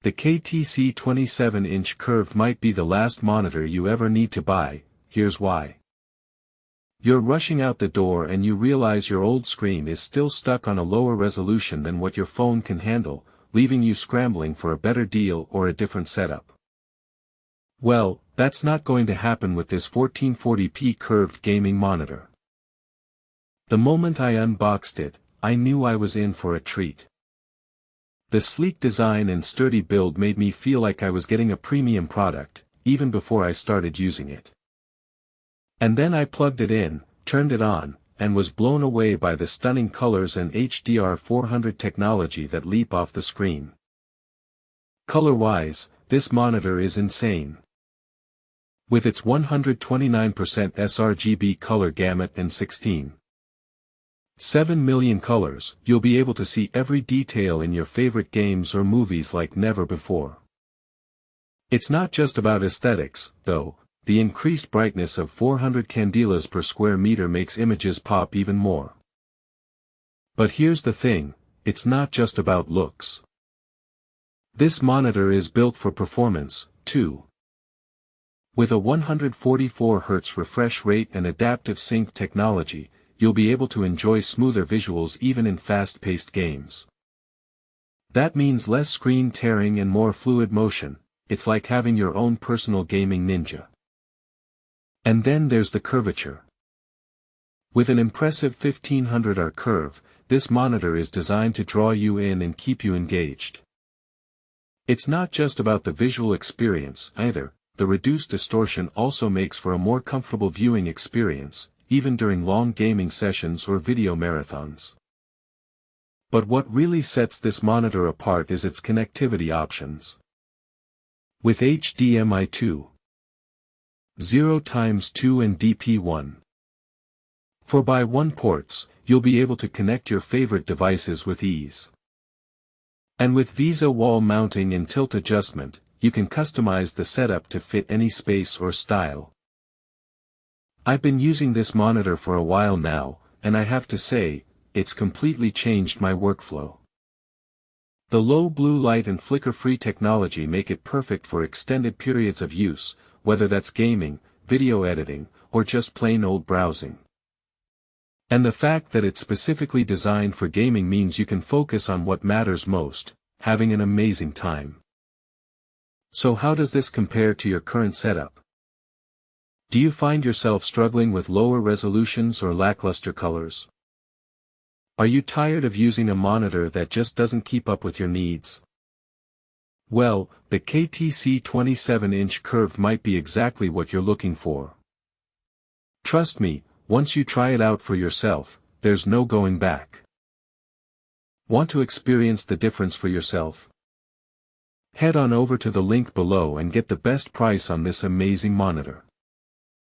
The KTC 27-inch curved might be the last monitor you ever need to buy. Here's why. You're rushing out the door and you realize your old screen is still stuck on a lower resolution than what your phone can handle, leaving you scrambling for a better deal or a different setup. Well, that's not going to happen with this 1440p curved gaming monitor. The moment I unboxed it, I knew I was in for a treat. The sleek design and sturdy build made me feel like I was getting a premium product, even before I started using it. And then I plugged it in, turned it on, and was blown away by the stunning colors and HDR400 technology that leap off the screen. Color-wise, this monitor is insane. With its 129% sRGB color gamut and 7 million colors, you'll be able to see every detail in your favorite games or movies like never before. It's not just about aesthetics, though. The increased brightness of 400 candelas per square meter makes images pop even more. But here's the thing, it's not just about looks. This monitor is built for performance, too. With a 144Hz refresh rate and adaptive sync technology, you'll be able to enjoy smoother visuals even in fast-paced games. That means less screen tearing and more fluid motion. It's like having your own personal gaming ninja. And then there's the curvature. With an impressive 1500R curve, this monitor is designed to draw you in and keep you engaged. It's not just about the visual experience, either. The reduced distortion also makes for a more comfortable viewing experience, even during long gaming sessions or video marathons. But what really sets this monitor apart is its connectivity options. With HDMI 2.0x2 and DP1 4x1 ports, you'll be able to connect your favorite devices with ease. And with VESA wall mounting and tilt adjustment, you can customize the setup to fit any space or style. I've been using this monitor for a while now, and I have to say, it's completely changed my workflow. The low blue light and flicker-free technology make it perfect for extended periods of use, whether that's gaming, video editing, or just plain old browsing. And the fact that it's specifically designed for gaming means you can focus on what matters most, having an amazing time. So how does this compare to your current setup? Do you find yourself struggling with lower resolutions or lackluster colors? Are you tired of using a monitor that just doesn't keep up with your needs? Well, the KTC 27-inch curved might be exactly what you're looking for. Trust me, once you try it out for yourself, there's no going back. Want to experience the difference for yourself? Head on over to the link below and get the best price on this amazing monitor.